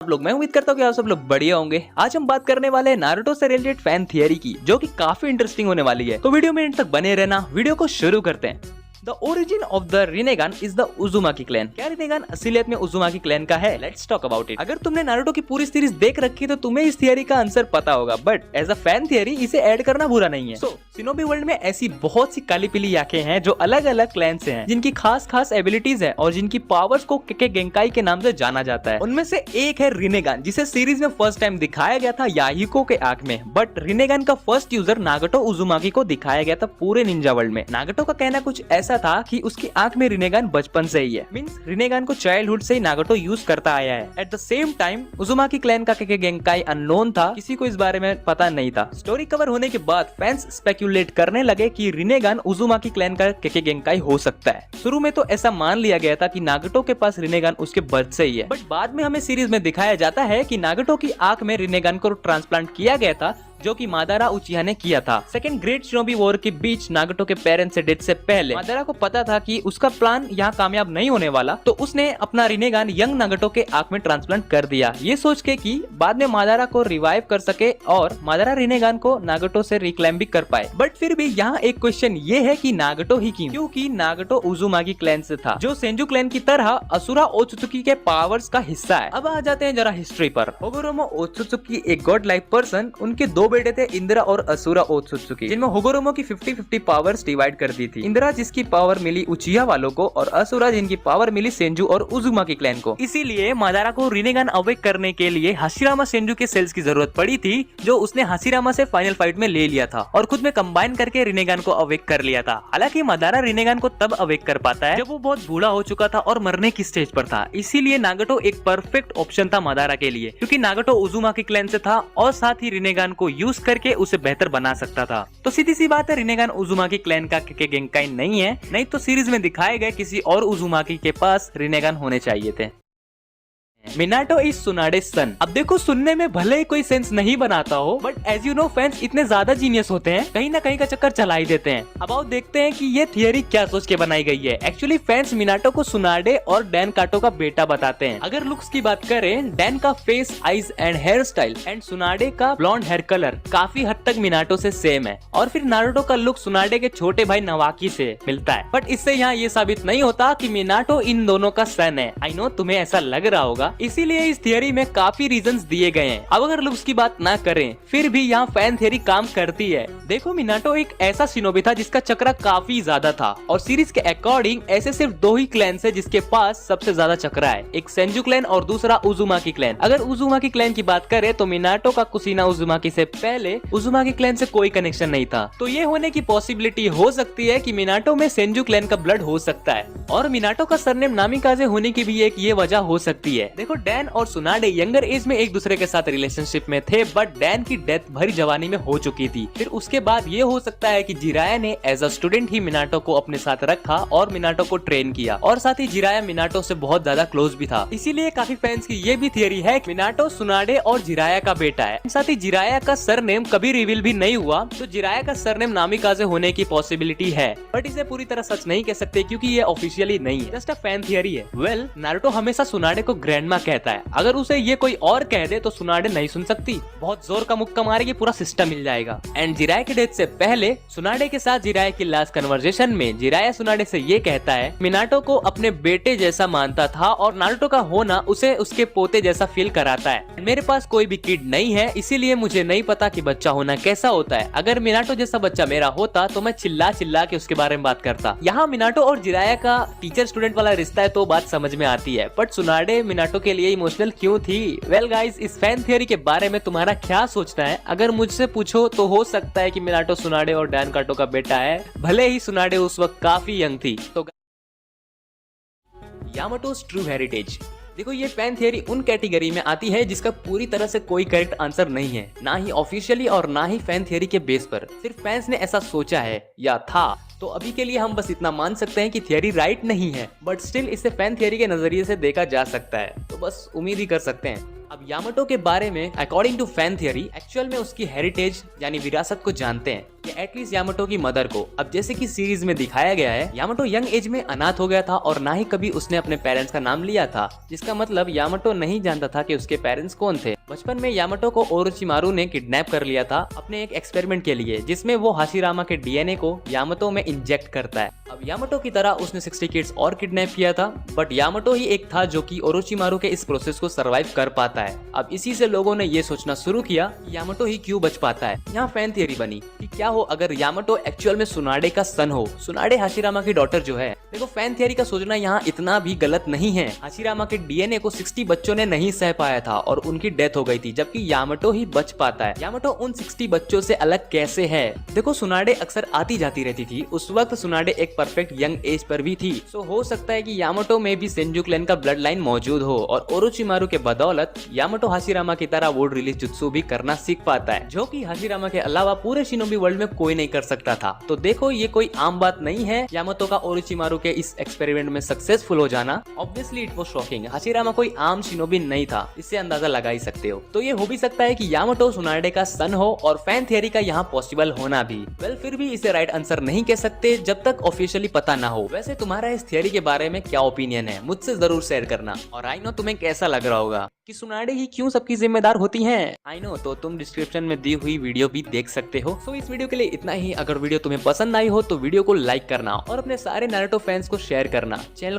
मैं उम्मीद करता हूँ कि आप सब लोग बढ़िया होंगे। आज हम बात करने वाले हैं नारुतो से रिलेटेड फैन थियरी की, जो कि काफी इंटरेस्टिंग होने वाली है। तो वीडियो में एंड तक बने रहना। वीडियो को शुरू करते हैं। The origin of the Rinnegan is the Uzumaki clan. क्या रिनेगान असलियत में उजुमाकी क्लैन का है? Let's talk about it. अगर तुमने नारुतो की पूरी सीरीज देख रखी है तो तुम्हें इस थियरी का आंसर पता होगा, but as a fan theory इसे ऐड करना बुरा नहीं है। शिनोबी वर्ल्ड में ऐसी बहुत सी काली पीली आंखें हैं जो अलग अलग क्लैन से हैं, जिनकी खास खास एबिलिटीज है और जिनकी पावर्स को केके गेंकाई के नाम से जाना जाता है। उनमें से एक है रिनेगान, जिसे सीरीज में फर्स्ट टाइम दिखाया गया था याहिको के आंख में। बट रिनेगान का फर्स्ट यूजर नागटो उजुमाकी को दिखाया गया था पूरे निंजा वर्ल्ड में। नागटो का कहना कुछ ऐसा था कि उसकी आंख में रिनेगान बचपन से ही है। मींस रिनेगान को चाइल्डहुड से ही नागटो यूज करता आया है। At the same time उजुमाकी clan का केके गेंकाई अननोन था, किसी को इस बारे में पता नहीं था। स्टोरी कवर होने के बाद फैंस स्पेक्यूलेट करने लगे कि रिनेगान उजुमाकी क्लैन का केके गेंकाई हो सकता है। शुरू में तो ऐसा मान लिया गया था कि नागटो के पास रिनेगान उसके बर्थ से ही है, बट बाद में हमें सीरीज में दिखाया जाता है कि नागटो की आंख में रिनेगान को ट्रांसप्लांट किया गया था, जो कि मादारा उचिहा ने किया था। सेकंड ग्रेट शिनोबी वॉर के बीच नागटो के पेरेंट्स से डेथ से पहले मादारा को पता था कि उसका प्लान यहाँ कामयाब नहीं होने वाला, तो उसने अपना रिनेगान यंग नागटो के आंख में ट्रांसप्लांट कर दिया, ये सोच के कि बाद में मादारा को रिवाइव कर सके और मादारा रिनेगान को नागटो से रिक्लेम भी कर पाए। बट फिर भी यहाँ एक क्वेश्चन ये है कि नागटो ही क्यों? क्योंकि नागटो उजुमाकी क्लैन से था, जो सेंजू क्लैन की तरह असुरा ओत्सुकी के पावर्स का हिस्सा है। अब आ जाते हैं जरा हिस्ट्री पर। होगोरोमो ओत्सुकी एक गॉड लाइक पर्सन, उनके दो बेटे थे, इंदिरा और असुरा ओत्सुकी, जिनमें होगोरोमो की 50-50 पावर्स डिवाइड कर दी थी। इंदिरा जिसकी पावर मिली उचिहा वालों को और असुरा जिनकी पावर मिली सेंजू और उजुमाकी क्लैन को। इसीलिए मादारा को रिनेगान अवेक करने के लिए हाशिरामा सेंजू के सेल्स की जरूरत पड़ी थी, जो उसने हाशिरामा से फाइनल फाइट में ले लिया था और खुद में कंबाइन करके रिनेगान को अवेक कर लिया था। हालांकि मादारा रिनेगान को तब अवेक कर पाता है जब वो बहुत बूढ़ा हो चुका था और मरने की स्टेज पर था। इसीलिए नागटो एक परफेक्ट ऑप्शन था मादारा के लिए, क्योंकि नागटो उजुमाकी क्लैन से था और साथ ही रिनेगान को यूज करके उसे बेहतर बना सकता था। तो सीधी सी बात है, रिनेगान उजुमाकी क्लैन का केके गेंकाई नहीं है, नहीं तो सीरीज में दिखाए गए किसी और उजुमाकी के पास रिनेगान होने चाहिए थे। मिनाटो इज सुनाडे सन। अब देखो, सुनने में भले ही कोई सेंस नहीं बनाता हो, but as you know fans इतने ज्यादा जीनियस होते हैं, कहीं ना कहीं का चक्कर चला ही देते हैं। अब आओ देखते हैं कि ये थियरी क्या सोच के बनाई गई है। एक्चुअली फैंस मिनाटो को सुनाडे और डैन काटो का बेटा बताते हैं। अगर लुक्स की बात करें, डैन का face, eyes and hair style and Tsunade का ब्लॉन्ड हेयर कलर काफी हद तक मिनाटो से सेम है, और फिर नारुतो का लुक सुनाडे के छोटे भाई नवाकी से मिलता है। बट इससे यहाँ ये साबित नहीं होता कि मिनाटो इन दोनों का सन है। आई नो तुम्हें ऐसा लग रहा होगा, इसीलिए इस थियरी में काफी रीजंस दिए गए हैं। अब अगर लुक्स की बात ना करें, फिर भी यहाँ फैन थियरी काम करती है। देखो, मिनाटो एक ऐसा शिनोबी था जिसका चक्रा काफी ज्यादा था, और सीरीज के अकॉर्डिंग ऐसे सिर्फ दो ही क्लैन है जिसके पास सबसे ज्यादा चक्रा है, एक सेंजू क्लैन और दूसरा उजुमाकी क्लैन। अगर उजुमाकी क्लैन की बात करें तो मिनाटो का कुसीना उजुमाकी से पहले उजुमाकी क्लैन से कोई कनेक्शन नहीं था, तो ये होने की पॉसिबिलिटी हो सकती है कि मिनाटो में सेंजू क्लैन का ब्लड हो सकता है, और मिनाटो का सरनेम नामिकाजे होने की भी एक ये वजह हो सकती है। देखो, डैन और सुनाडे यंगर एज में एक दूसरे के साथ रिलेशनशिप में थे, बट डैन की डेथ भरी जवानी में हो चुकी थी। फिर उसके बाद ये हो सकता है कि जिराया ने एज अ स्टूडेंट ही मिनाटो को अपने साथ रखा और मिनाटो को ट्रेन किया, और साथ ही जिराया मिनाटो से बहुत ज्यादा क्लोज भी था। इसीलिए काफी फैंस की ये भी थियरी है कि मिनाटो सुनाडे और जिराया का बेटा है। साथ ही जिराया का सरनेम कभी रिवील भी नहीं हुआ, तो जिराया का सरनेम नामिकाजे होने की पॉसिबिलिटी है, बट इसे पूरी तरह सच नहीं कह सकते क्योंकि ये ऑफिशियली नहीं है, जस्ट अ फैन थियरी है। वेल, नारुतो हमेशा सुनाडे को ग्रैंडमा कहता है। अगर उसे ये कोई और कह दे तो सुनाडे नहीं सुन सकती, बहुत जोर का मुक्का मारेगी, पूरा सिस्टम मिल जाएगा। एंड जिराया की डेथ से पहले सुनाडे के साथ जिराया की लास्ट कन्वर्सेशन में जिराया सुनाडे से ये कहता है, मिनाटो को अपने बेटे जैसा मानता था और नारुतो का होना उसे उसके पोते जैसा फील कराता है। मेरे पास कोई भी किड नहीं है, इसीलिए मुझे नहीं पता कि बच्चा होना कैसा होता है। अगर मिनाटो जैसा बच्चा मेरा होता तो मैं चिल्ला चिल्ला के उसके बारे में बात करता। यहाँ मिनाटो और जिराया का टीचर स्टूडेंट वाला रिश्ता है तो बात समझ में आती है, बट सुनाडे मिनाटो के लिए इमोशनल क्यों थी? वेल गाइस, इस फैन थियरी के बारे में तुम्हारा क्या सोचना है? अगर मुझसे पूछो तो हो सकता है कि मिनाटो सुनाडे और डैन काटो का बेटा है, भले ही सुनाडे उस वक्त काफी यंग थी। तो यामाटोस ट्रू हेरिटेज। देखो, ये फैन थियरी उन कैटेगरी में आती है जिसका पूरी तरह से कोई करेक्ट आंसर नहीं है, ना ही ऑफिशियली और ना ही फैन थियरी के बेस पर। सिर्फ फैंस ने ऐसा सोचा है या था, तो अभी के लिए हम बस इतना मान सकते हैं कि थियरी राइट नहीं है, बट स्टिल इसे फैन थियरी के नजरिए से देखा जा सकता है, तो बस उम्मीद ही कर सकते हैं। अब यामाटो के बारे में according to fan theory actual में उसकी हेरिटेज यानी विरासत को जानते हैं। या एटलीस्ट यामाटो की मदर को। अब जैसे कि सीरीज में दिखाया गया है, यामाटो यंग एज में अनाथ हो गया था और ना ही कभी उसने अपने पेरेंट्स का नाम लिया था, जिसका मतलब यामाटो नहीं जानता था कि उसके पेरेंट्स कौन थे। बचपन में यामाटो को ओरोचिमारू ने किडनैप कर लिया था अपने एक एक्सपेरिमेंट के लिए, जिसमें वो हाशिरामा के डीएनए को यामाटो में इंजेक्ट करता है। अब यामाटो की तरह उसने 60 किड्स और किडनैप किया था, बट यामाटो ही एक था जो कि ओरोचिमारू के इस प्रोसेस को सरवाइव कर पाता है। अब इसी से लोगों ने ये सोचना शुरू किया कि यामाटो ही क्यों बच पाता है। यहाँ फैन थियरी बनी कि क्या हो अगर यामाटो एक्चुअल में सुनाडे का सन हो, सुनाडे हाशिरामा की डॉटर जो है। देखो फैन थियरी का सोचना यहाँ इतना भी गलत नहीं है। हाशिरामा के डीएनए को 60 बच्चों ने नहीं सह पाया था और उनकी डेथ हो गई थी, जबकि यामाटो ही बच पाता है। यामाटो उन 60 बच्चों से अलग कैसे है? देखो सुनाडे अक्सर आती जाती रहती थी, उस वक्त सुनाडे एक परफेक्ट यंग एज पर भी थी। सो हो सकता है कि यामाटो में भी सेंजू क्लैन का ब्लड लाइन मौजूद हो और ओरोचिमारू के बदौलत यामाटो हाशिरामा की तरह वुड रिलीज जुत्सु भी करना सीख पाता है, जो कि हाशिरामा के अलावा पूरे शिनोबी वर्ल्ड में कोई नहीं कर सकता था। तो देखो ये कोई आम बात नहीं है यामाटो का ओरोचिमारू के इस एक्सपेरिमेंट में सक्सेसफुल हो जाना। Obviously it was shocking. Hashirama कोई आम शिनोबी नहीं था, इससे अंदाजा लगा ही सकते हो। तो ये हो भी सकता है कि यामाटो सुनाडे का सन हो और फैन थियरी का यहाँ पॉसिबल होना भी। वेल फिर भी इसे राइट आंसर नहीं कह सकते जब तक ऑफिशियली पता ना हो। वैसे तुम्हारा इस थियरी के बारे में क्या ओपिनियन है, मुझसे जरूर शेयर करना। और आई नो तुम्हें कैसा लग रहा होगा कि सुनाडे ही क्यों सबकी जिम्मेदार होती हैं। आई नो, तो तुम डिस्क्रिप्शन में दी हुई वीडियो भी देख सकते हो। सो इस वीडियो के लिए इतना ही। अगर वीडियो तुम्हें पसंद आई हो तो वीडियो को लाइक करना और अपने सारे नारुतो फैंस को शेयर करना। चैनल